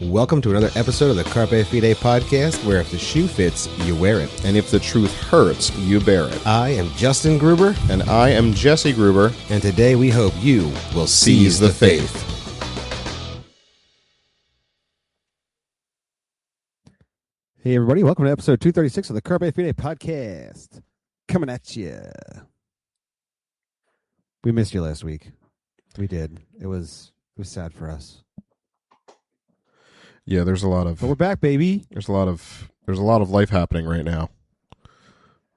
Welcome to another episode of the Carpe Fide podcast, where if the shoe fits, you wear it. And if the truth hurts, you bear it. I am Justin Gruber. And I am Jesse Gruber. And today we hope you will seize the faith. Hey everybody, welcome to episode 236 of the Carpe Fide podcast. Coming at you. We missed you last week. We did. It was sad for us. Yeah, there's a lot of. But we're back, baby. There's a lot of life happening right now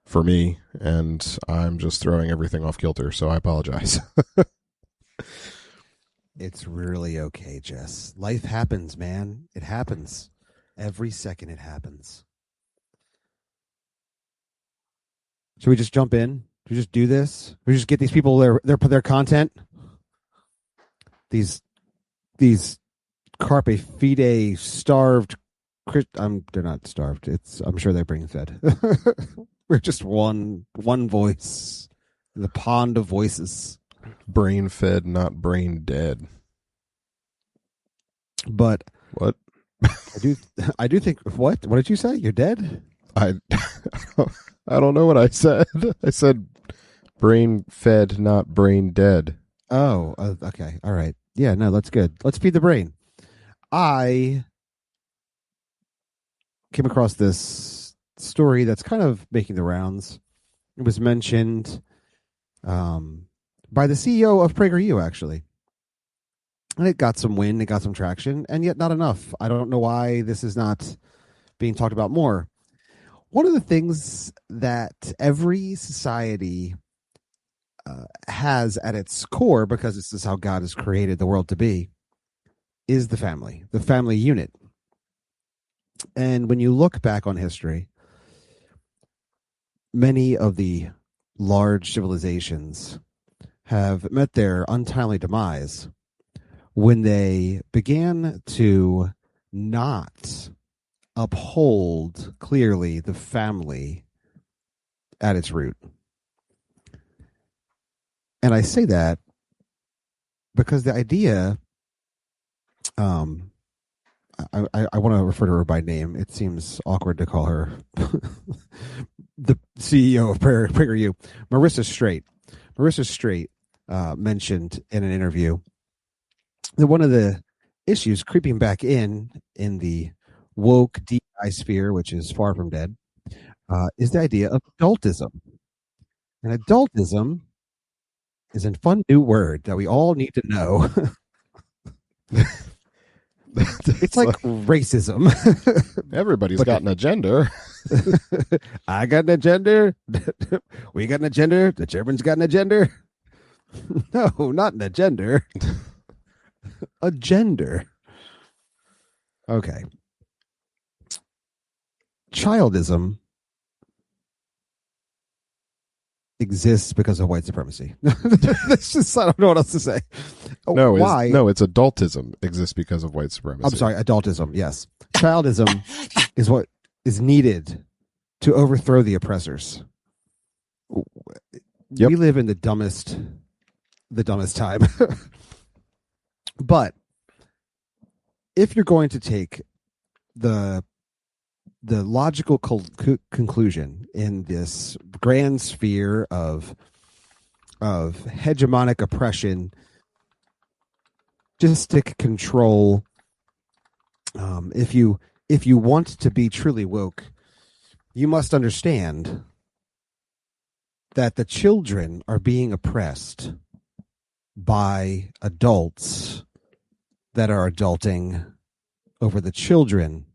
for me, and I'm just throwing everything off kilter. So I apologize. It's really okay, Jess. Life happens, man. It happens. Every second it happens. Should we just jump in? Should we just do this? Should we just get these people their content? These Carpe Fide starved. They're not starved. I'm sure they're brain fed. We're just one voice in the pond of voices. Brain fed, not brain dead. But what? I do think. What did you say? You're dead? I don't know what I said. I said brain fed, not brain dead. Oh, okay. All right. Yeah, no, that's good. Let's feed the brain. I came across this story that's kind of making the rounds. It was mentioned by the CEO of PragerU, actually. And it got some wind, it got some traction, and yet not enough. I don't know why this is not being talked about more. One of the things that every society has at its core, because this is how God has created the world to be, is the family unit. And when you look back on history, many of the large civilizations have met their untimely demise when they began to not uphold clearly the family at its root. And I say that because the idea, I want to refer to her by name. It seems awkward to call her the CEO of PragerU, Marissa Straight. Marissa Straight mentioned in an interview that one of the issues creeping back in the woke DI sphere, which is far from dead, is the idea of adultism. And adultism is a fun new word that we all need to know. It's like racism. Everybody's got an agenda. I got an agenda. We got an agenda. The Germans got an agenda. No, not an agenda. A gender. Okay. Childism exists because of white supremacy. That's just, I don't know what else to say. Why? It's adultism exists because of white supremacy. I'm sorry, adultism, yes. Childism is what is needed to overthrow the oppressors. Yep. We live in the dumbest time. But if you're going to take the logical conclusion in this grand sphere of hegemonic oppression, just stick control, if you want to be truly woke, you must understand that the children are being oppressed by adults that are adulting over the children,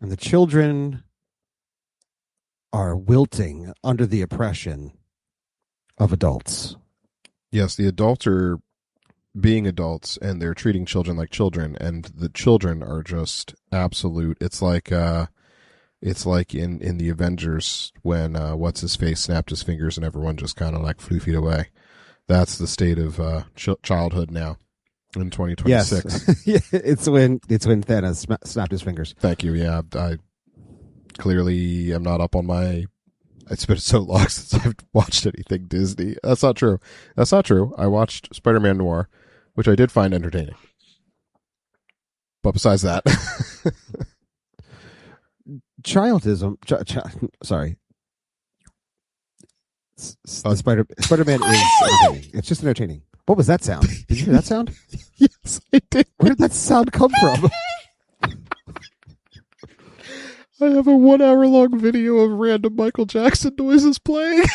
and the children are wilting under the oppression of adults. Yes, the adults are being adults, and they're treating children like children, and the children are just absolute. It's like in the Avengers when what's his face snapped his fingers and everyone just kind of like flew feet away. That's the state of childhood now in 2026. Yes. it's when Thanos snapped his fingers. Thank you. Yeah, I clearly am not up on my. It's been so long since I've watched anything Disney. That's not true. I watched Spider-Man Noir, which I did find entertaining. But besides that, Childism. Sorry. The Spider-Man is entertaining. It's just entertaining. What was that sound? Did you hear that sound? yes, I did. Where did that sound come from? I have a 1 hour long video of random Michael Jackson noises playing.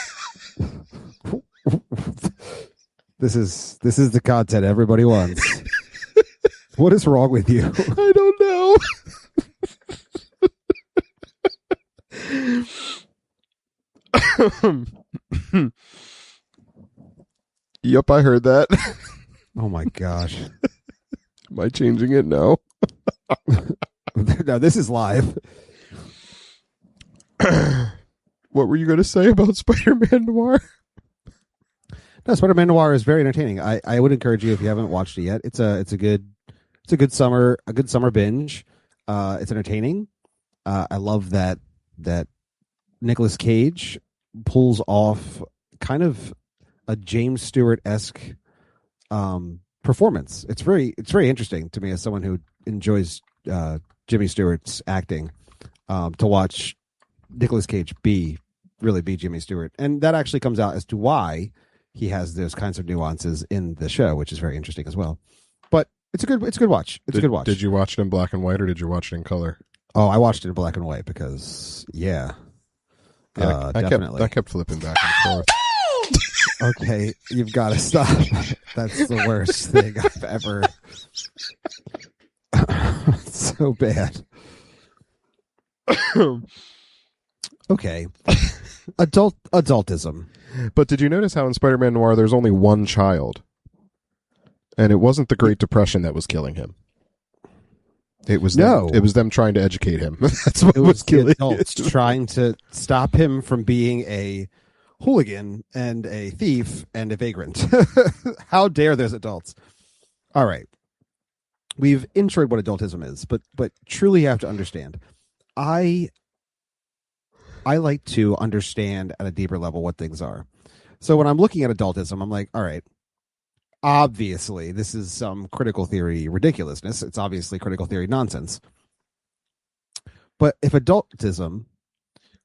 This is the content everybody wants. What is wrong with you? I don't know. Yep, I heard that. Oh my gosh. Am I changing it? No. No, this is live. What were you going to say about Spider-Man Noir? No, Spider-Man Noir is very entertaining. I would encourage you if you haven't watched it yet. It's a good summer binge. It's entertaining. I love that Nicolas Cage pulls off kind of a James Stewart-esque performance. It's very interesting to me as someone who enjoys Jimmy Stewart's acting to watch Nicolas Cage really be Jimmy Stewart, and that actually comes out as to why he has those kinds of nuances in the show, which is very interesting as well. But it's a good watch. It's a good watch. Did you watch it in black and white or did you watch it in color? Oh, I watched it in black and white because definitely. I kept flipping back and forth. Okay, you've got to stop. That's the worst thing I've ever. It's so bad. Okay, adultism. But did you notice how in Spider-Man Noir there's only one child, and it wasn't the Great Depression that was killing him. It was them trying to educate him. That's what was killing adults trying to stop him from being a hooligan and a thief and a vagrant. How dare those adults? All right. We've introed what adultism is, but truly you have to understand. I like to understand at a deeper level what things are. So when I'm looking at adultism, I'm like, all right, obviously this is some critical theory ridiculousness. It's obviously critical theory nonsense. But if adultism,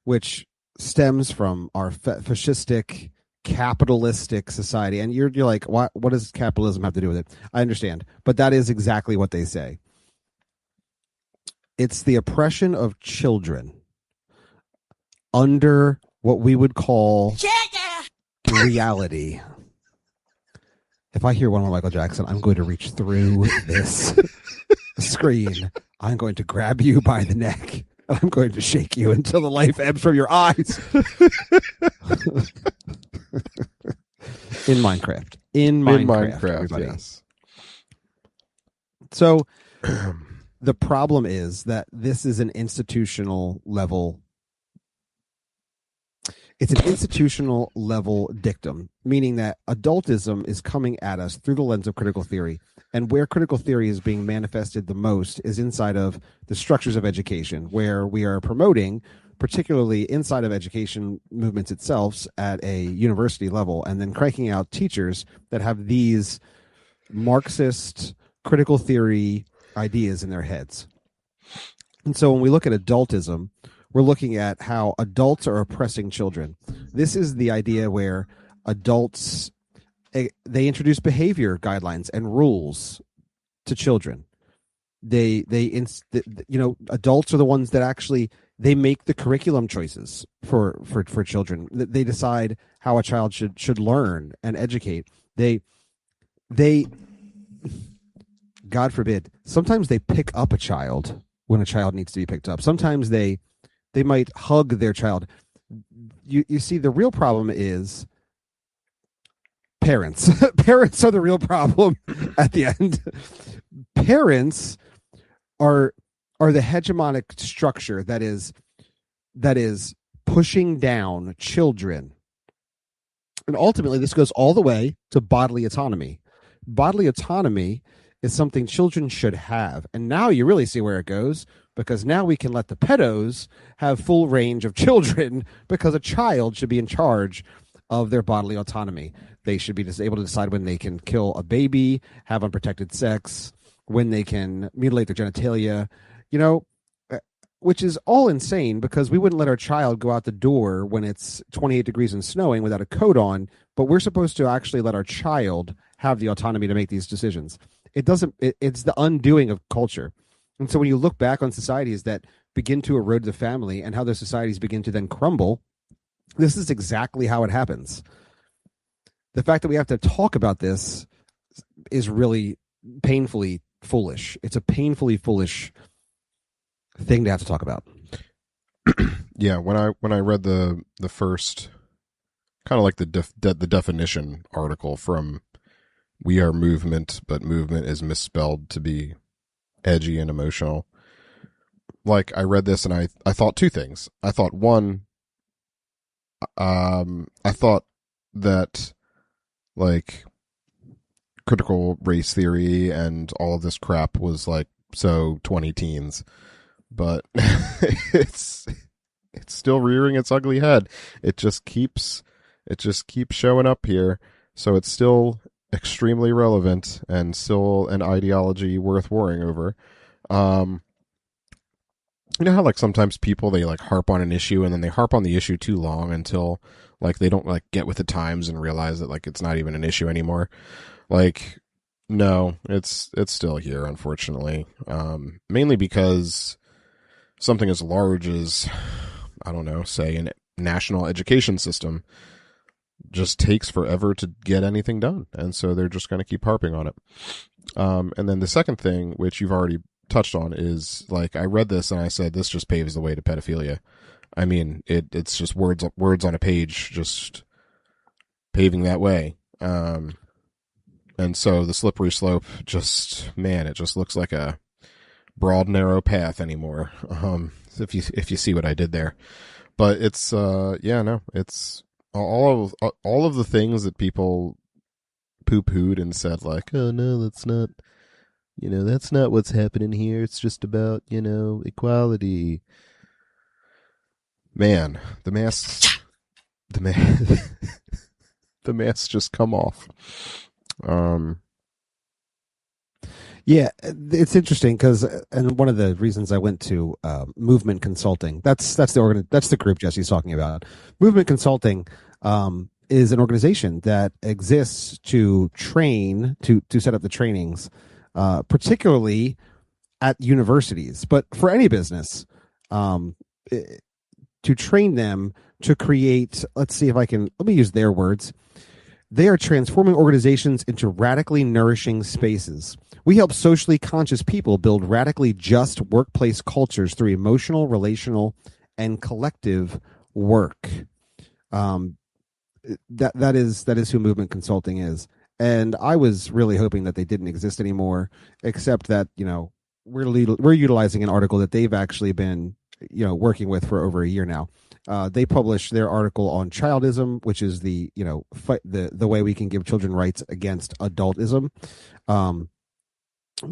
which stems from our fascistic, capitalistic society, and you're like, what does capitalism have to do with it? I understand, but that is exactly what they say. It's the oppression of children under what we would call reality. If I hear one more Michael Jackson, I'm going to reach through this screen. I'm going to grab you by the neck. And I'm going to shake you until the life ebbs from your eyes. In Minecraft. In Minecraft, everybody. Yes. So the problem is that this is an institutional level. It's an institutional level dictum, meaning that adultism is coming at us through the lens of critical theory. And where critical theory is being manifested the most is inside of the structures of education, where we are promoting, particularly inside of education movements itself at a university level, and then cranking out teachers that have these Marxist critical theory ideas in their heads. And so when we look at adultism, we're looking at how adults are oppressing children. This is the idea where adults, they introduce behavior guidelines and rules to children. Adults are the ones that actually, they make the curriculum choices for children. They decide how a child should learn and educate. They God forbid, sometimes they pick up a child when a child needs to be picked up. Sometimes they might hug their child. You see, the real problem is parents. Parents are the real problem at the end. Parents are the hegemonic structure that is pushing down children. And ultimately, this goes all the way to bodily autonomy. Bodily autonomy is something children should have. And now you really see where it goes, because now we can let the pedos have full range of children, because a child should be in charge of their bodily autonomy. They should be able to decide when they can kill a baby, have unprotected sex, when they can mutilate their genitalia, you know, uh, which is all insane because we wouldn't let our child go out the door when it's 28 degrees and snowing without a coat on, but we're supposed to actually let our child have the autonomy to make these decisions. It doesn't, it's the undoing of culture. And so when you look back on societies that begin to erode the family and how those societies begin to then crumble, this is exactly how it happens. The fact that we have to talk about this is really painfully foolish. It's a painfully foolish thing to have to talk about. Yeah, when I read the first kind of like the definition article from We Are Movement, but movement is misspelled to be edgy and emotional. Like I read this and I thought two things. I thought one, I thought that like critical race theory and all of this crap was like so 20 teens, but it's still rearing its ugly head. It just keeps showing up here. So it's still extremely relevant and still an ideology worth warring over. You know how like sometimes people they like harp on an issue and then they harp on the issue too long until like they don't like get with the times and realize that like it's not even an issue anymore. Like no, it's still here unfortunately. Mainly because something as large as I don't know, say a national education system just takes forever to get anything done. And so they're just going to keep harping on it. And then the second thing, which you've already touched on, is like I read this and I said, this just paves the way to pedophilia. I mean, it's just words on a page, just paving that way. And so the slippery slope just, man, it just looks like a broad, narrow path anymore. If you see what I did there, but it's, yeah, no, it's all of the things that people poo-pooed and said like, oh no, that's not, that's not what's happening here. It's just about, equality. Man, the masks just come off. Yeah, it's interesting because, and one of the reasons I went to Movement Consulting, that's the group Jesse's talking about. Movement Consulting is an organization that exists to train to set up the trainings, particularly at universities, but for any business, to train them to create. Let me use their words. They are transforming organizations into radically nourishing spaces. We help socially conscious people build radically just workplace cultures through emotional, relational, and collective work. That is who Movement Consulting is. And I was really hoping that they didn't exist anymore, except that, we're utilizing an article that they've actually been, working with for over a year now. They published their article on childism, which is the the way we can give children rights against adultism.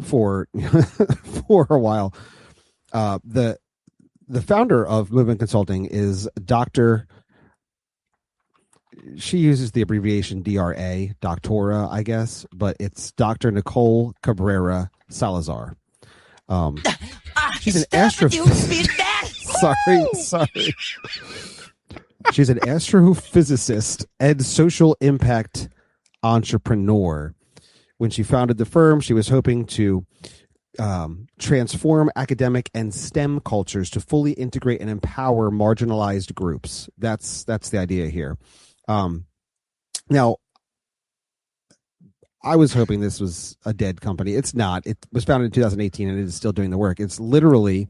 For for a while, the founder of Movement Consulting is Dr. She uses the abbreviation DRA, Doctora, I guess, but it's Dr. Nicole Cabrera Salazar. She's an sorry. She's an astrophysicist and social impact entrepreneur. When she founded the firm, she was hoping to transform academic and STEM cultures to fully integrate and empower marginalized groups. That's the idea here. Now, I was hoping this was a dead company. It's not. It was founded in 2018 and it is still doing the work. It's literally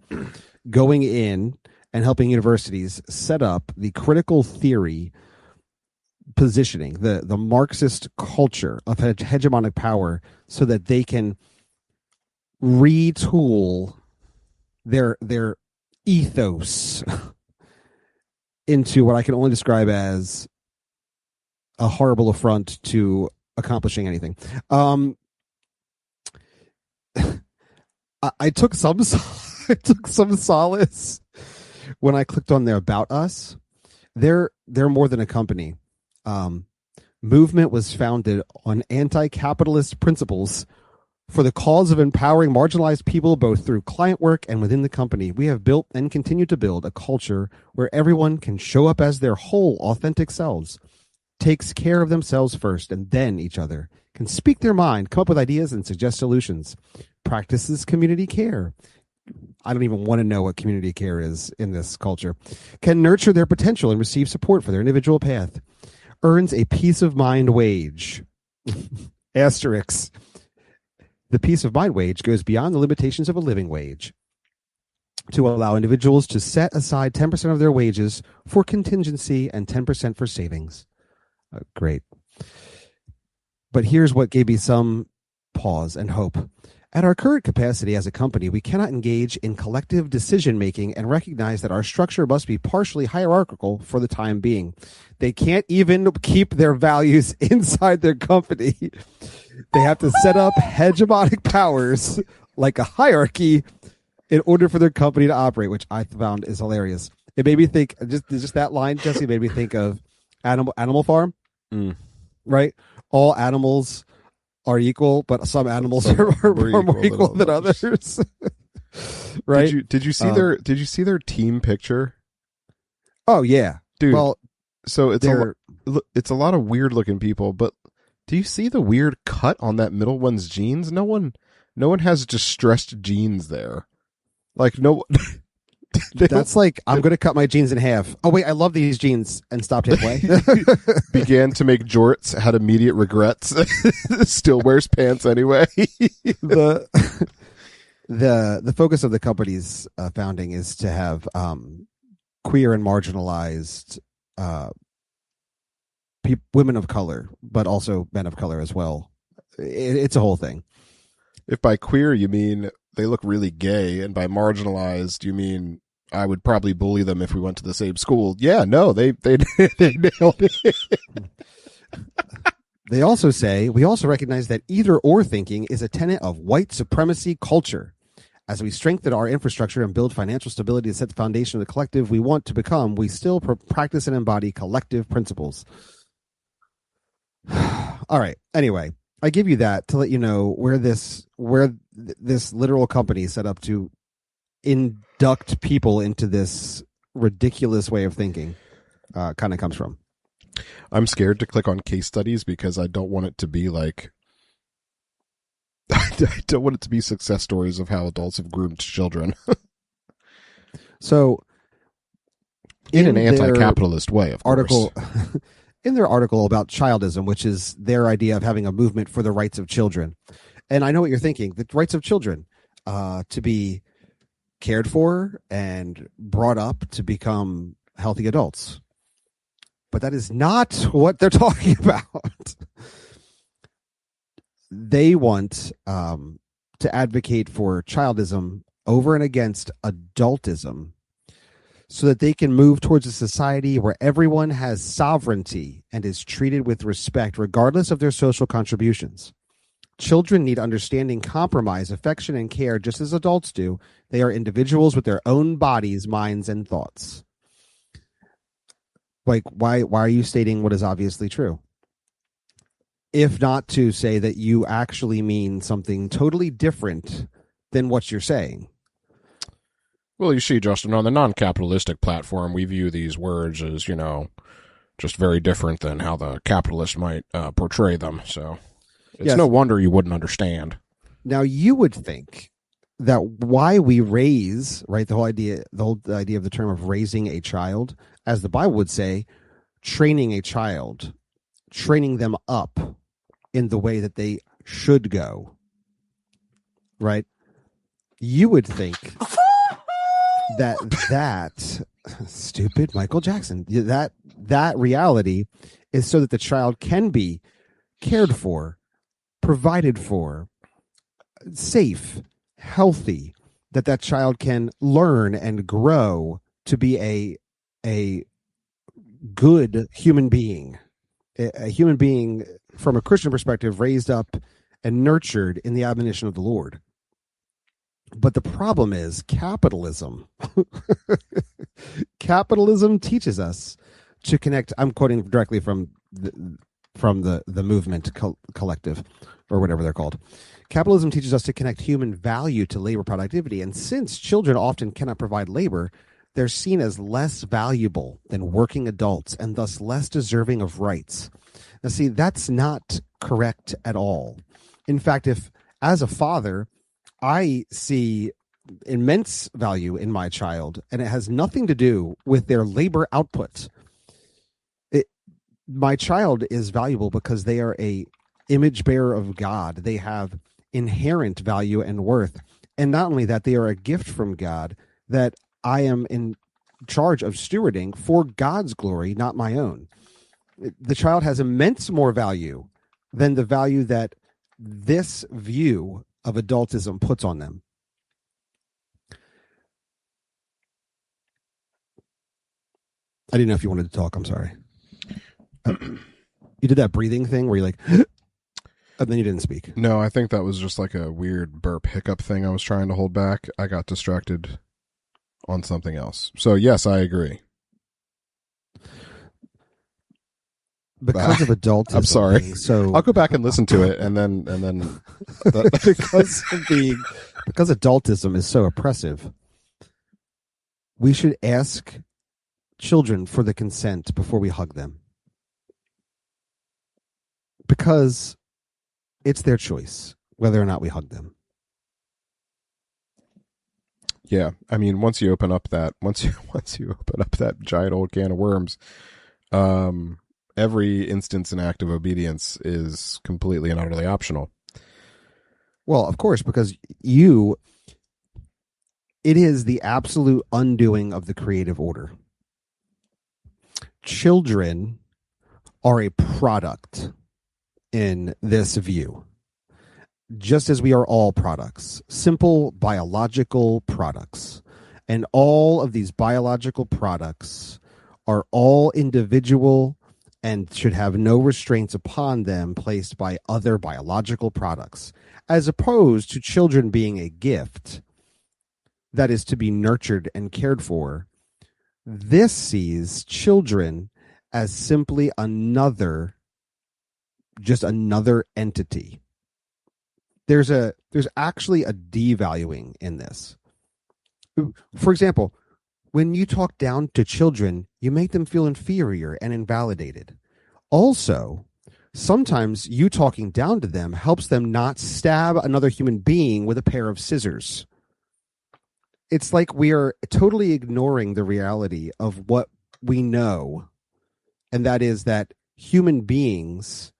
going in and helping universities set up the critical theory positioning, the Marxist culture of hegemonic power, so that they can retool their ethos into what I can only describe as a horrible affront to accomplishing anything. I took some solace when I clicked on their About Us. They're more than a company. Movement was founded on anti-capitalist principles For the cause of empowering marginalized people both through client work and within the company, we have built and continue to build a culture where everyone can show up as their whole authentic selves, takes care of themselves first and then each other, can speak their mind, come up with ideas and suggest solutions, practices community care. I don't even want to know what community care is in this culture. Can nurture their potential and receive support for their individual path. Earns a peace of mind wage. Asterisk. The peace of mind wage goes beyond the limitations of a living wage to allow individuals to set aside 10% of their wages for contingency and 10% for savings. Great. But here's what gave me some pause and hope. At our current capacity as a company, we cannot engage in collective decision-making and recognize that our structure must be partially hierarchical for the time being. They can't even keep their values inside their company. They have to set up hegemonic powers like a hierarchy in order for their company to operate, which I found is hilarious. It made me think, just that line, Jesse, made me think of Animal Farm, right? All animals are equal, but some animals are more equal than others. Right? Did you see their team picture? Oh yeah, dude. Well, so it's a lot of weird looking people, but do you see the weird cut on that middle one's jeans? No one has distressed jeans there. Like no. That's like, I'm going to cut my jeans in half. Oh, wait, I love these jeans, and stopped halfway. Began to make jorts, had immediate regrets. Still wears pants anyway. The focus of the company's founding is to have queer and marginalized women of color, but also men of color as well. It's a whole thing. If by queer you mean they look really gay, and by marginalized you mean I would probably bully them if we went to the same school. Yeah, no, they nailed it. They also say, we also recognize that either or thinking is a tenet of white supremacy culture. As we strengthen our infrastructure and build financial stability to set the foundation of the collective we want to become, we still practice and embody collective principles. All right. Anyway, I give you that to let you know where this literal company set up to induct people into this ridiculous way of thinking kind of comes from. I'm scared to click on case studies because I don't want it to be like I don't want it to be success stories of how adults have groomed children. So in an anti-capitalist way, of course. In their article about childism, which is their idea of having a movement for the rights of children. And I know what you're thinking, the rights of children to be cared for and brought up to become healthy adults. But that is not what they're talking about. They want to advocate for childism over and against adultism so that they can move towards a society where everyone has sovereignty and is treated with respect regardless of their social contributions. Children need understanding, compromise, affection, and care just as adults do. They are individuals with their own bodies, minds, and thoughts. Like, why are you stating what is obviously true? If not to say that you actually mean something totally different than what you're saying. Well, you see, Justin, on the non-capitalistic platform, we view these words as, just very different than how the capitalist might portray them. So it's no wonder you wouldn't understand. Now, you would think that why we raise, right, the whole idea of the term of raising a child, as the Bible would say, training a child, training them up in the way that they should go, right? You would think that stupid Michael Jackson, that reality is so that the child can be cared for, provided for, safe, healthy, that child can learn and grow to be a good human being, a human being from a Christian perspective, raised up and nurtured in the admonition of the Lord. But the problem is capitalism. Capitalism teaches us to connect. I'm quoting directly from the movement collective. or whatever they're called. Capitalism teaches us to connect human value to labor productivity, and since children often cannot provide labor, they're seen as less valuable than working adults and thus less deserving of rights. Now, see, that's not correct at all. In fact, if as a father, I see immense value in my child, and it has nothing to do with their labor output. My child is valuable because they are a image bearer of God. They have inherent value and worth. And not only that, they are a gift from God that I am in charge of stewarding for God's glory, not my own. The child has immense more value than the value that this view of adultism puts on them. I didn't know if you wanted to talk. I'm sorry. You did that breathing thing where you're like, and then you didn't speak. No, I think that was just like a weird burp hiccup thing I was trying to hold back. I got distracted on something else. So yes, I agree. Because of adultism. I'm sorry. So I'll go back and listen to it, and then because adultism is so oppressive, we should ask children for the consent before we hug them, because it's their choice whether or not we hug them. Yeah, I mean, once you open up that giant old can of worms, every instance and act of obedience is completely and utterly optional. Well, of course, because it is the absolute undoing of the creative order. Children are a product in this view, just as we are all products, simple biological products. And all of these biological products are all individual and should have no restraints upon them placed by other biological products, as opposed to children being a gift that is to be nurtured and cared for. This sees children as simply another entity. There's actually a devaluing in this. For example, when you talk down to children, you make them feel inferior and invalidated. Also, sometimes you talking down to them helps them not stab another human being with a pair of scissors. It's like we are totally ignoring the reality of what we know, and that is that human beings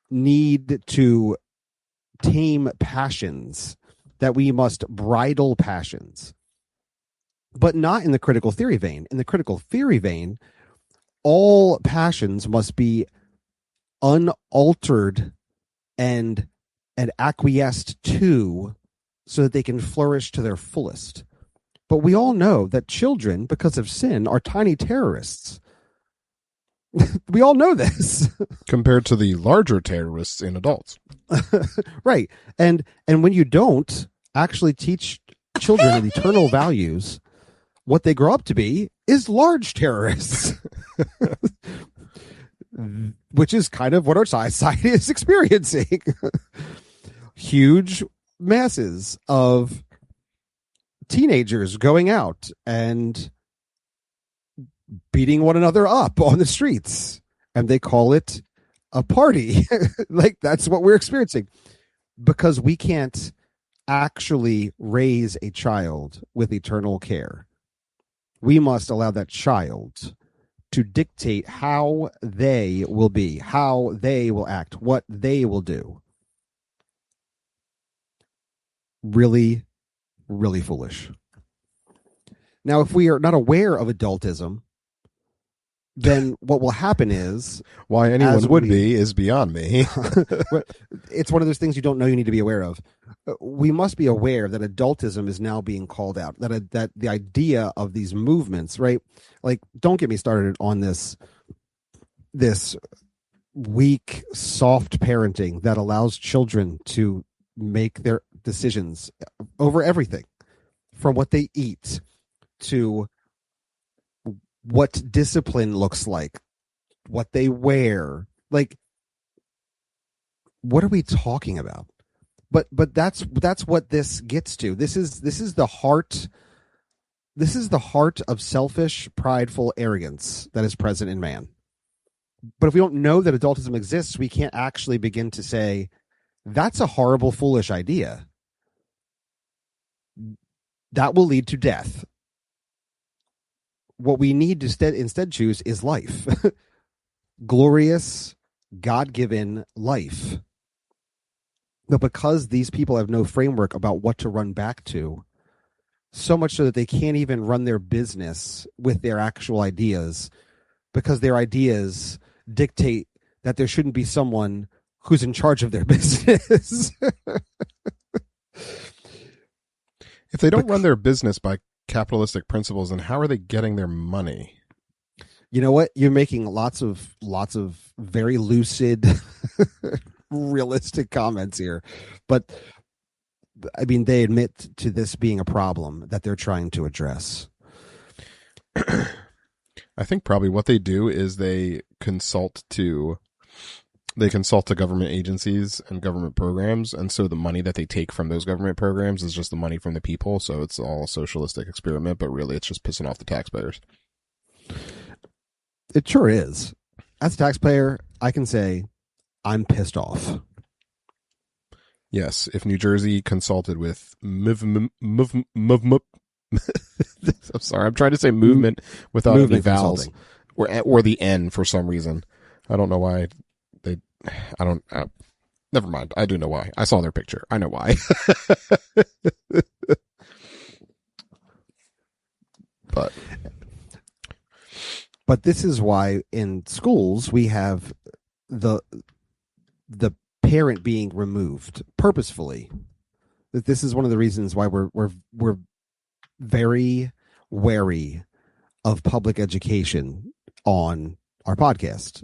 need to tame passions, that we must bridle passions, but not in the critical theory vein. In the critical theory vein, all passions must be unaltered and acquiesced to so that they can flourish to their fullest. But we all know that children, because of sin, are tiny terrorists. We all know this. Compared to the larger terrorists in adults. Right. And when you don't actually teach children of eternal values, what they grow up to be is large terrorists. Which is kind of what our society is experiencing. Huge masses of teenagers going out and beating one another up on the streets, and they call it a party. Like, that's what we're experiencing, because we can't actually raise a child with eternal care. We must allow that child to dictate how they will be, how they will act, what they will do. Really, really foolish. Now, if we are not aware of adultism, then what will happen is... Why anyone would be is beyond me. It's one of those things you don't know you need to be aware of. We must be aware that adultism is now being called out, that the idea of these movements, right? Like, don't get me started on this weak, soft parenting that allows children to make their decisions over everything, from what they eat to what discipline looks like, what they wear. Like, What are we talking about? But that's what this gets to. This is the heart. This is the heart of selfish, prideful arrogance that is present in man. But if we don't know that adultism exists, we can't actually begin to say that's a horrible, foolish idea. That will lead to death. What we need to instead choose is life. Glorious, God-given life. But because these people have no framework about what to run back to, so much so that they can't even run their business with their actual ideas, because their ideas dictate that there shouldn't be someone who's in charge of their business. If they don't run their business by capitalistic principles, then how are they getting their money? You know what? You're making lots of very lucid, realistic comments here, but I mean, they admit to this being a problem that they're trying to address. I think probably what they do is they consult to government agencies and government programs, and so the money that they take from those government programs is just the money from the people, so it's all a socialistic experiment, but really it's just pissing off the taxpayers. It sure is. As a taxpayer, I can say I'm pissed off. Yes, if New Jersey consulted with I'm sorry, I'm trying to say movement without any vowels or the N for some reason. I don't know why they. I don't. Never mind. I do know why. I saw their picture. I know why. But this is why in schools we have the parent being removed purposefully. That this is one of the reasons why we're very wary of public education on our podcast,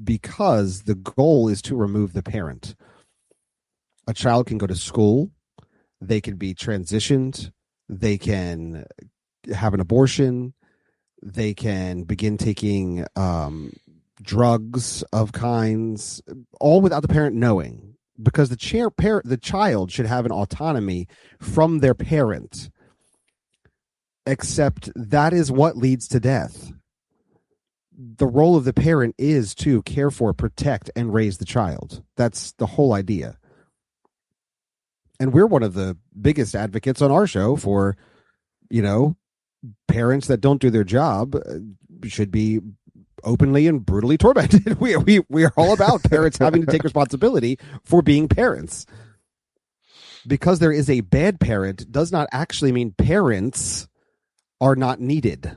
because the goal is to remove the parent. A child can go to school, they can be transitioned, they can have an abortion, they can begin taking drugs of kinds, all without the parent knowing, because the child should have an autonomy from their parent. Except that is what leads to death. The role of the parent is to care for, protect, and raise the child. That's the whole idea. And we're one of the biggest advocates on our show for, parents that don't do their job should be openly and brutally tormented. We are all about parents having to take responsibility for being parents. Because there is a bad parent does not actually mean parents are not needed.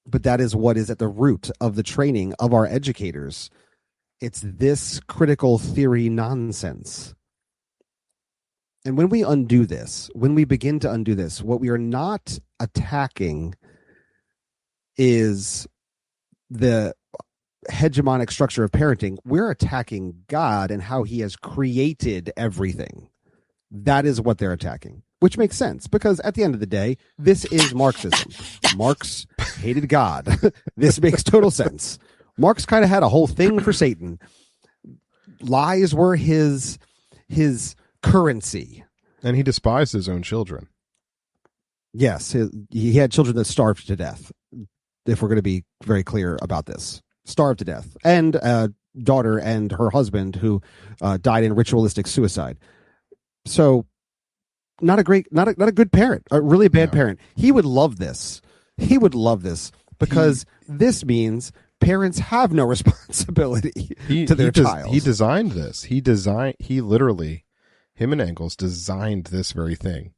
But that is what is at the root of the training of our educators. It's this critical theory nonsense. And when we undo this, when we begin to undo this, what we are not attacking is the hegemonic structure of parenting. We're attacking God and how he has created everything. That is what they're attacking, which makes sense, because at the end of the day, this is Marxism. Marx hated God. This makes total sense. Marx kind of had a whole thing for Satan. Lies were his currency. And he despised his own children. Yes, he had children that starved to death, if we're going to be very clear about this. Starved to death. And a daughter and her husband who died in ritualistic suicide. So not a good parent, a really bad parent. He would love this. He would love this because this means parents have no responsibility to their child. He designed this. He literally, him and Engels designed this very thing.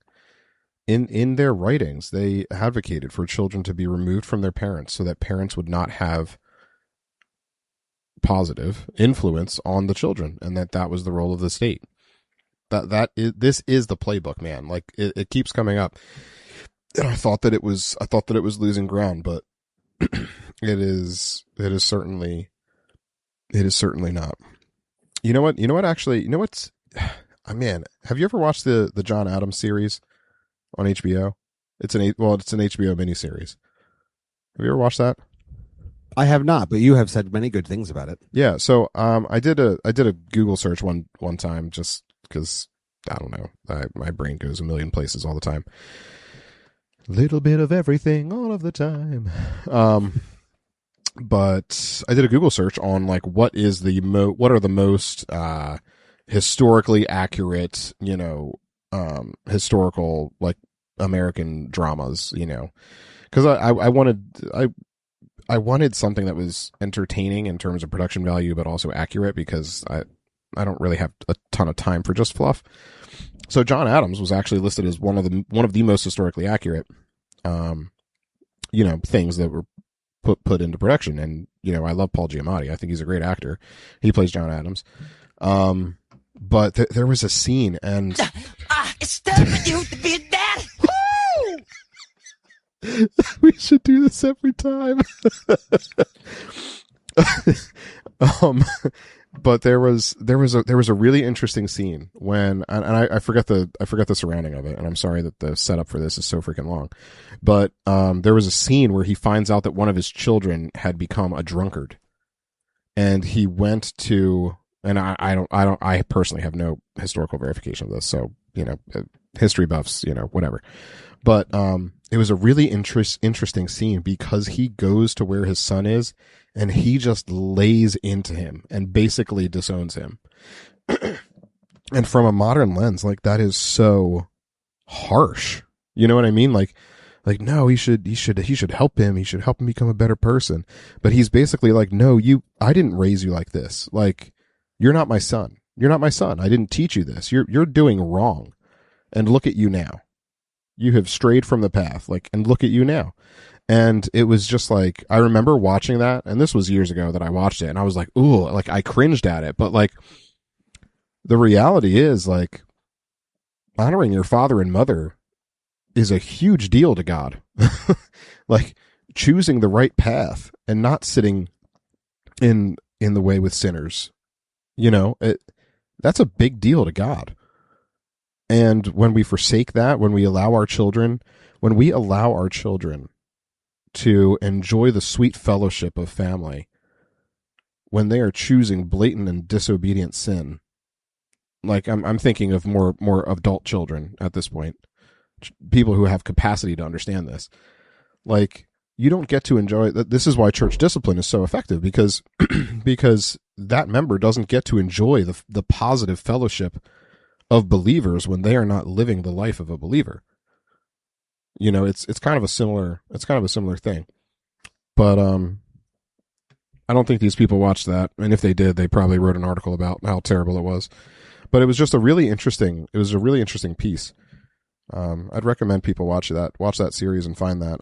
In their writings, they advocated for children to be removed from their parents so that parents would not have positive influence on the children, and that was the role of the state. This is the playbook, man. Like it keeps coming up, and I thought that it was losing ground, but it is certainly not. You know what? Actually, you know what's, man. Have you ever watched the John Adams series on HBO? It's an HBO miniseries. Have you ever watched that? I have not, but you have said many good things about it. Yeah, so I did a Google search one time just because I don't know, my brain goes a million places all the time. Little bit of everything all of the time. Um, but I did a Google search on like what are the most historically accurate, historical like American dramas, because I wanted something that was entertaining in terms of production value, but also accurate because I don't really have a ton of time for just fluff. So John Adams was actually listed as one of the most historically accurate, um, things that were put into production. And I love Paul Giamatti. I think he's a great actor. He plays John Adams. But there was a scene, and it's time for you to be a dad. we should do this every time. um, but there was a really interesting scene when, and I forget the surrounding of it, and I'm sorry that the setup for this is so freaking long, but there was a scene where he finds out that one of his children had become a drunkard, and he went to, and I personally have no historical verification of this, so history buffs, whatever. But it was a really interesting scene because he goes to where his son is and he just lays into him and basically disowns him. And from a modern lens, like, that is so harsh. You know what I mean? Like no, he should help him. He should help him become a better person. But he's basically like, no, I didn't raise you like this. Like, you're not my son. You're not my son. I didn't teach you this. You're doing wrong. And look at you now. You have strayed from the path, like, and look at you now. And it was just like, I remember watching that, and this was years ago that I watched it, and I was like, ooh, like, I cringed at it. But like, the reality is, like, honoring your father and mother is a huge deal to God. Like, choosing the right path and not sitting in the way with sinners, that's a big deal to God. And when we forsake that, when we allow our children to enjoy the sweet fellowship of family, when they are choosing blatant and disobedient sin, like, I'm thinking of more adult children at this point, people who have capacity to understand this. Like, you don't get to enjoy that. This is why church discipline is so effective, because because that member doesn't get to enjoy the positive fellowship of believers when they are not living the life of a believer. It's kind of a similar thing. But I don't think these people watched that, and if they did, they probably wrote an article about how terrible it was. But it was just a really interesting piece. I'd recommend people watch that series and find that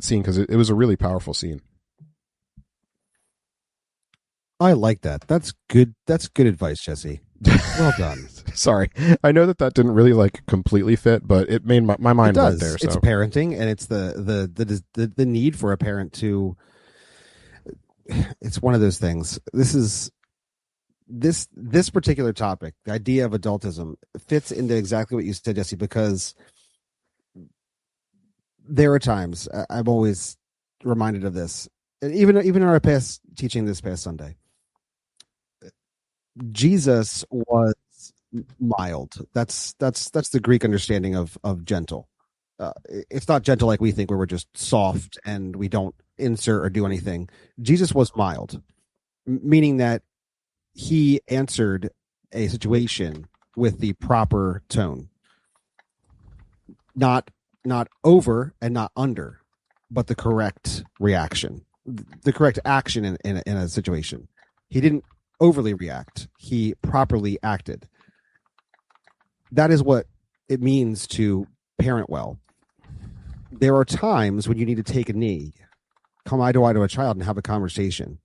scene, because it was a really powerful scene. I like that. That's good. That's good advice, Jesse. Well done. Sorry, I know that didn't really like completely fit, but it made my mind went there. So. It's parenting, and it's the need for a parent to. It's one of those things. This particular topic, the idea of adultism, fits into exactly what you said, Jesse, because there are times I'm always reminded of this, even in our past teaching this past Sunday. Jesus was mild. That's the Greek understanding of gentle. It's not gentle like we think, where we're just soft and we don't insert or do anything. Jesus was mild, meaning that he answered a situation with the proper tone, not over and not under, but the correct reaction, the correct action in a situation. He didn't overly react. He properly acted. That is what it means to parent well. There are times when you need to take a knee, come eye to a child and have a conversation.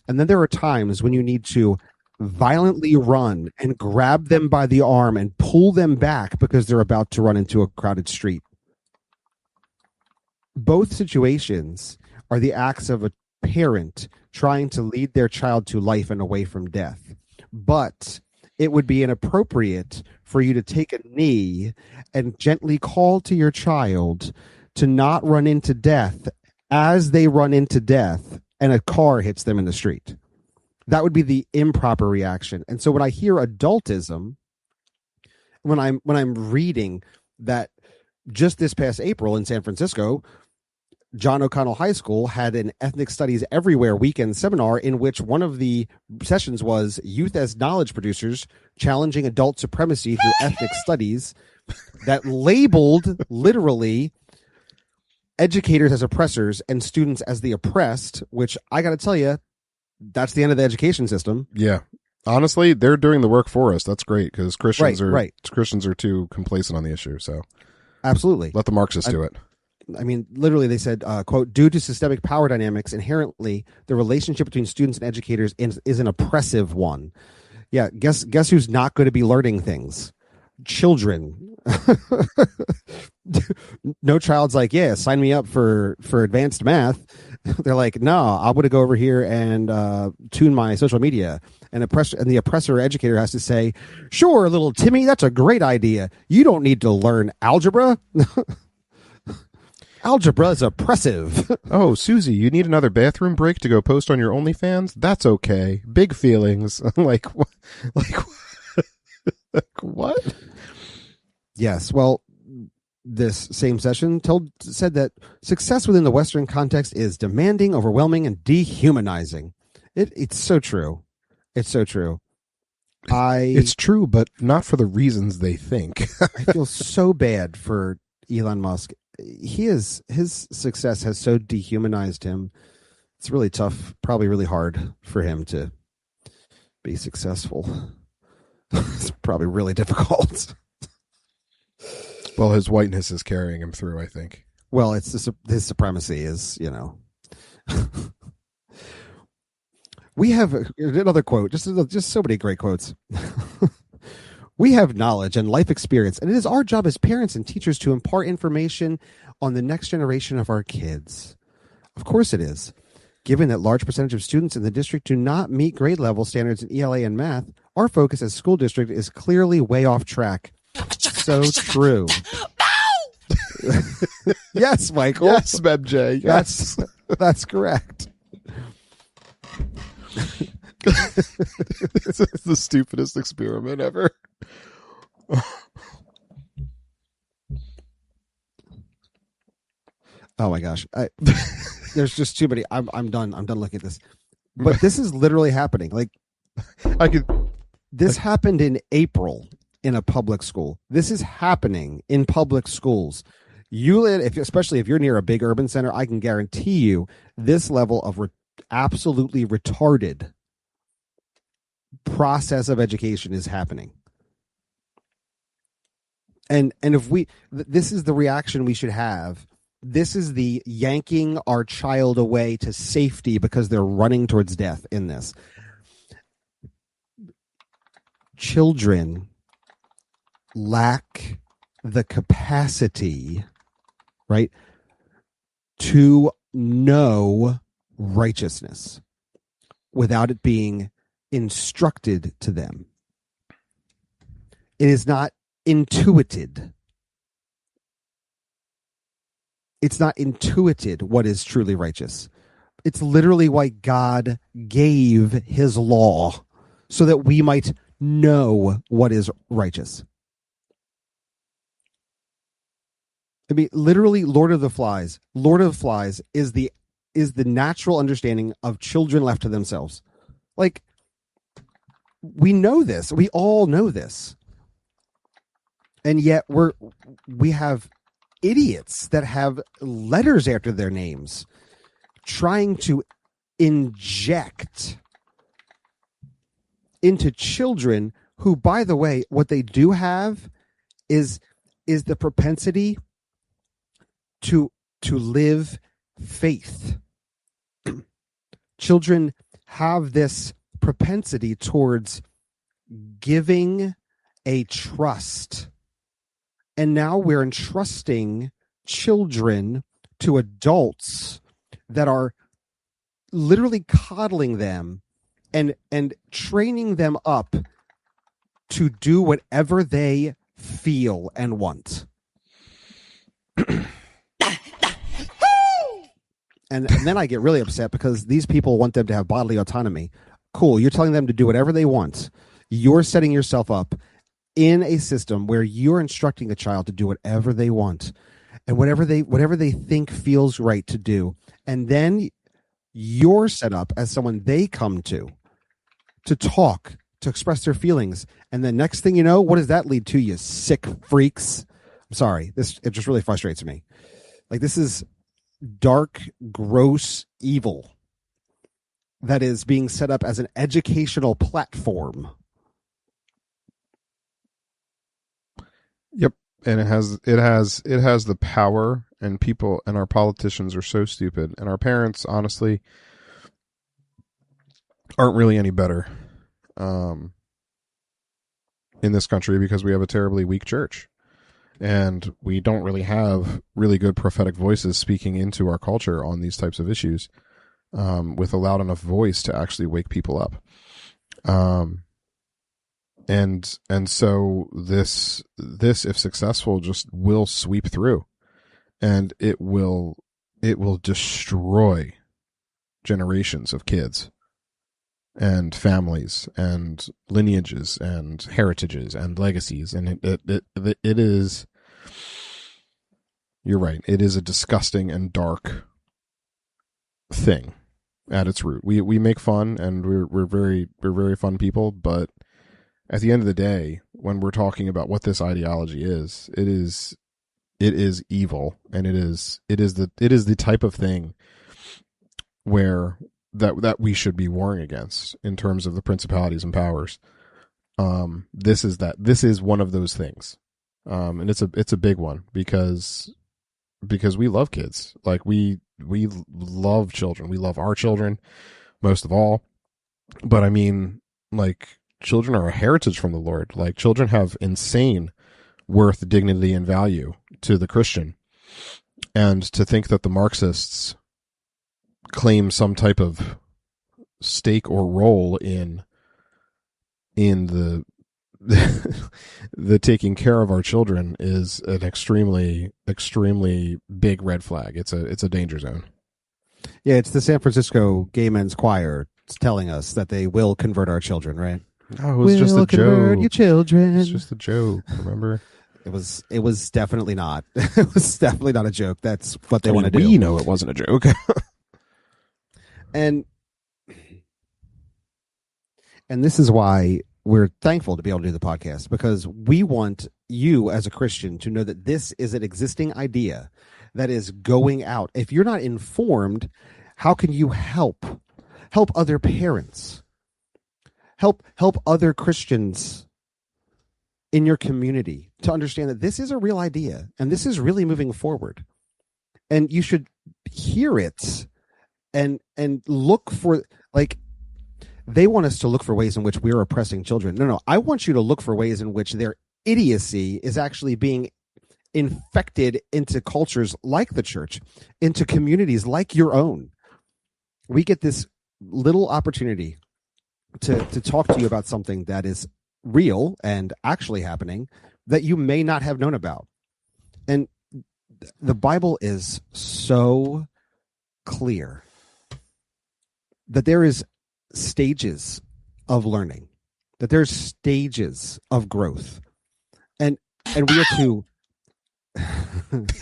And then there are times when you need to violently run and grab them by the arm and pull them back because they're about to run into a crowded street. Both situations are the acts of a parent trying to lead their child to life and away from death. But it would be inappropriate for you to take a knee and gently call to your child to not run into death as they run into death and a car hits them in the street. That would be the improper reaction. And so when I hear adultism, when I'm reading that just this past April in San Francisco, John O'Connell High School had an ethnic studies everywhere weekend seminar in which one of the sessions was youth as knowledge producers challenging adult supremacy through ethnic studies that labeled literally educators as oppressors and students as the oppressed, which I got to tell you, that's the end of the education system. Yeah. Honestly, they're doing the work for us. That's great because Christians are too complacent on the issue. So absolutely. Let the Marxists do it. I mean, literally, they said, quote, due to systemic power dynamics, inherently, the relationship between students and educators is an oppressive one. Yeah, guess who's not going to be learning things? Children. No child's like, yeah, sign me up for advanced math. They're like, no, I'm going to go over here and tune my social media. And the oppressor educator has to say, sure, little Timmy, that's a great idea. You don't need to learn algebra. Algebra is oppressive. Oh, Susie, you need another bathroom break to go post on your OnlyFans? That's okay. Big feelings. like what? Yes. Well, this same session said that success within the Western context is demanding, overwhelming, and dehumanizing. It's so true. It's so true. It's true, but not for the reasons they think. I feel so bad for Elon Musk. His success has so dehumanized him. It's really tough, probably really hard for him to be successful. It's probably really difficult. Well, his whiteness is carrying him through, I think. Well, it's his supremacy is, We have another quote, just so many great quotes. We have knowledge and life experience, and it is our job as parents and teachers to impart information on the next generation of our kids. Of course it is. Given that large percentage of students in the district do not meet grade level standards in ELA and math, our focus as school district is clearly way off track. So true. Yes, Michael. Yes, MJ. Yes. That's correct. This is the stupidest experiment ever. Oh my gosh. There's just too many. I'm done. I'm done looking at this. But this is literally happening. Like this happened in April in a public school. This is happening in public schools. Especially if you're near a big urban center, I can guarantee you this level of absolutely retarded process of education is happening. And if this is the reaction we should have. This is the yanking our child away to safety because they're running towards death in this. Children lack the capacity, right, to know righteousness without it being instructed to them. It is not intuited. It's not intuited what is truly righteous. It's literally why God gave his law so that we might know what is righteous. I mean, literally, Lord of the Flies is the natural understanding of children left to themselves. Like, we know this. We all know this. And yet we have idiots that have letters after their names trying to inject into children who, by the way, what they do have is the propensity to live faith. Children have this propensity towards giving a trust. And now we're entrusting children to adults that are literally coddling them and training them up to do whatever they feel and want. And then I get really upset because these people want them to have bodily autonomy. Cool, you're telling them to do whatever they want. You're setting yourself up in a system where you're instructing a child to do whatever they want and whatever they think feels right to do. And then you're set up as someone they come to talk, to express their feelings. And the next thing you know, what does that lead to, you sick freaks? I'm sorry. It just really frustrates me. Like, this is dark, gross evil that is being set up as an educational platform. Yep. And it has the power, and people and our politicians are so stupid, and our parents honestly aren't really any better in this country, because we have a terribly weak church, and we don't really have really good prophetic voices speaking into our culture on these types of issues with a loud enough voice to actually wake people up. And so this, if successful, just will sweep through, and it will destroy generations of kids and families and lineages and heritages and legacies. And it is, you're right, it is a disgusting and dark thing at its root. We make fun, and we're very fun people, but at the end of the day, when we're talking about what this ideology is, it is evil, and it is the type of thing where that we should be warring against in terms of the principalities and powers. This is one of those things, and it's a big one, because we love kids. Like, we love children. We love our children most of all. But I mean, like, children are a heritage from the Lord. Like, children have insane worth, dignity, and value to the Christian. And to think that the Marxists claim some type of stake or role in the the taking care of our children is an extremely big red flag. It's a danger zone. Yeah, it's the San Francisco Gay Men's Choir telling us that they will convert our children, right? Oh, it was just a joke. Your children. It's just a joke. Remember? It was definitely not. It was definitely not a joke. That's what they want to do. We know it wasn't a joke. And this is why we're thankful to be able to do the podcast, because we want you as a Christian to know that this is an existing idea that is going out. If you're not informed, how can you help other parents? Help other Christians in your community to understand that this is a real idea and this is really moving forward. And you should hear it and look for, like, they want us to look for ways in which we're oppressing children. No, I want you to look for ways in which their idiocy is actually being infected into cultures like the church, into communities like your own. We get this little opportunity to talk to you about something that is real and actually happening that you may not have known about. And the Bible is so clear that there is stages of learning, that there's stages of growth, and we are to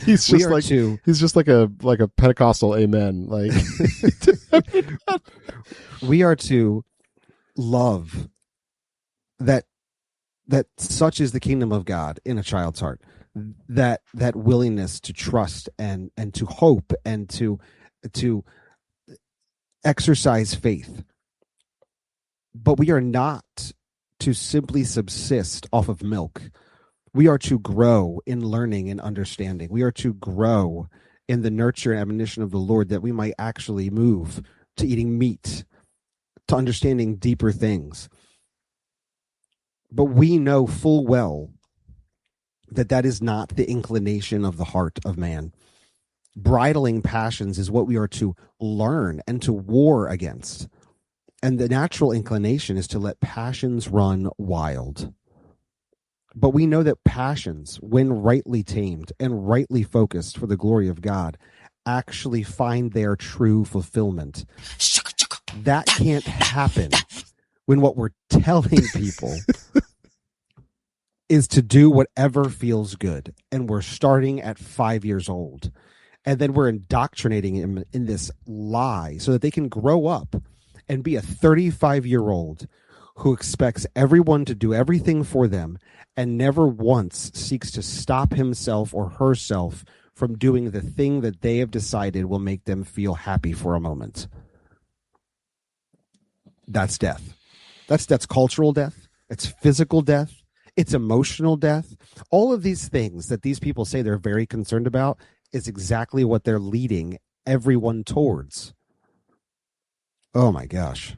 he's just like a Pentecostal amen, like we are to love that such is the kingdom of God in a child's heart, that willingness to trust and to hope and to exercise faith. But we are not to simply subsist off of milk. We are to grow in learning and understanding. We are to grow in the nurture and admonition of the Lord, that we might actually move to eating meat, to understanding deeper things. But we know full well that is not the inclination of the heart of man. Bridling passions is what we are to learn and to war against. And the natural inclination is to let passions run wild. But we know that passions, when rightly tamed and rightly focused for the glory of God, actually find their true fulfillment. That can't happen when what we're telling people is to do whatever feels good. And we're starting at 5 years old. And then we're indoctrinating them in this lie so that they can grow up and be a 35-year-old who expects everyone to do everything for them and never once seeks to stop himself or herself from doing the thing that they have decided will make them feel happy for a moment. That's death. That's cultural death. It's physical death. It's emotional death. All of these things that these people say they're very concerned about is exactly what they're leading everyone towards. Oh my gosh.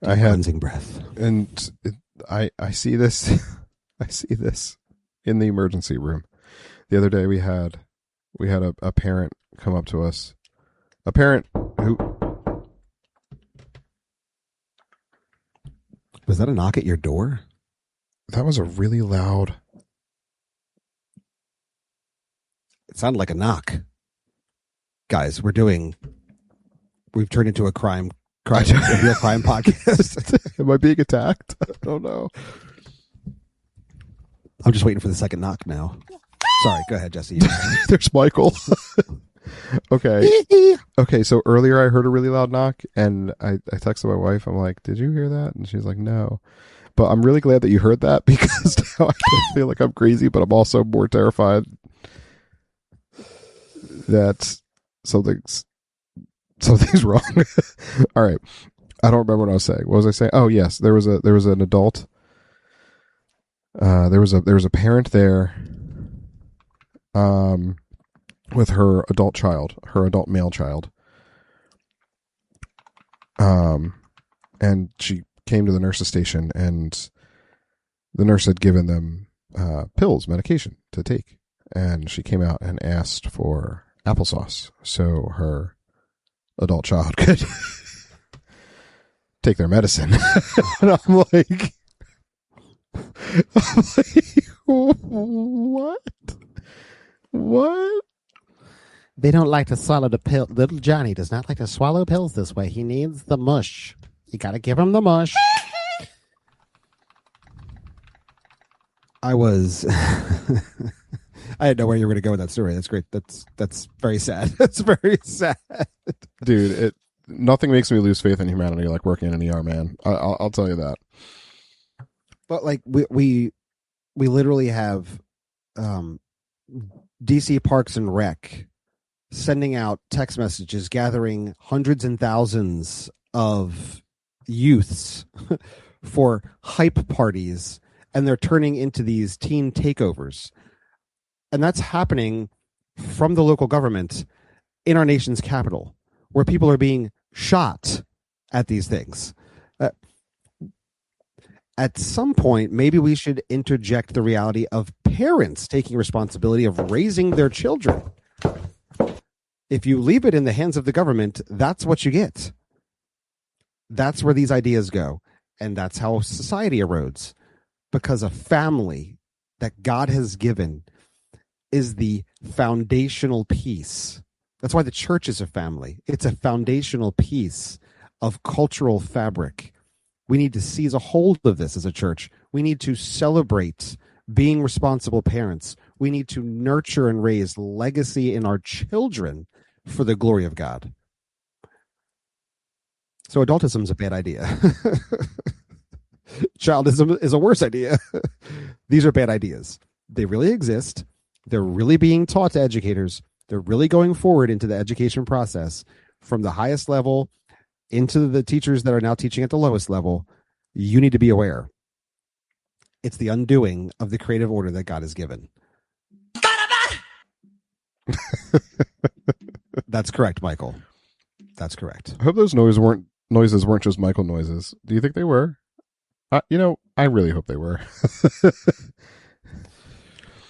I had cleansing breath. And I see this I see this in the emergency room. The other day we had a parent come up to us. A parent who Was that a knock at your door? That was a really loud. It sounded like a knock. Guys, we've turned into a real crime podcast. Am I being attacked? I don't know. I'm just waiting for the second knock now. Sorry, go ahead, Jesse. There's Michael. Okay. Okay, so earlier I heard a really loud knock, and I texted my wife. I'm like, did you hear that? And she's like, no. But I'm really glad that you heard that, because now I don't feel like I'm crazy, but I'm also more terrified that something's wrong. All right. I don't remember what I was saying. What was I saying? Oh, yes. There was an adult. There was a parent there with her adult child, her adult male child. And she came to the nurse's station, and the nurse had given them medication to take. And she came out and asked for applesauce so her adult child could take their medicine. And I'm like, what? What? They don't like to swallow the pill. Little Johnny does not like to swallow pills this way. He needs the mush. You got to give him the mush. I didn't know where you were going to go with that story. That's great. That's very sad. That's very sad. Dude, nothing makes me lose faith in humanity like working in an ER, man. I'll tell you that. But like we literally have DC Parks and Rec sending out text messages, gathering hundreds and thousands of youths for hype parties, and they're turning into these teen takeovers. And that's happening from the local government in our nation's capital, where people are being shot at these things. At some point, maybe we should interject the reality of parents taking responsibility of raising their children. If you leave it in the hands of the government, that's what you get. That's where these ideas go. And that's how society erodes. Because a family that God has given is the foundational piece. That's why the church is a family. It's a foundational piece of cultural fabric. We need to seize a hold of this as a church. We need to celebrate being responsible parents. We need to nurture and raise legacy in our children for the glory of God. So adultism is a bad idea. Childism is a worse idea. These are bad ideas. They really exist. They're really being taught to educators. They're really going forward into the education process from the highest level into the teachers that are now teaching at the lowest level. You need to be aware. It's the undoing of the creative order that God has given. That's correct, Michael. That's correct. I hope those noises weren't just Michael noises. Do you think they were? I really hope they were.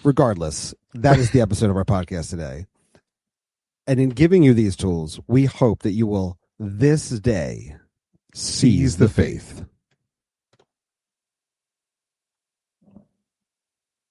Regardless, that is the episode of our podcast today. And in giving you these tools, we hope that you will this day seize the faith.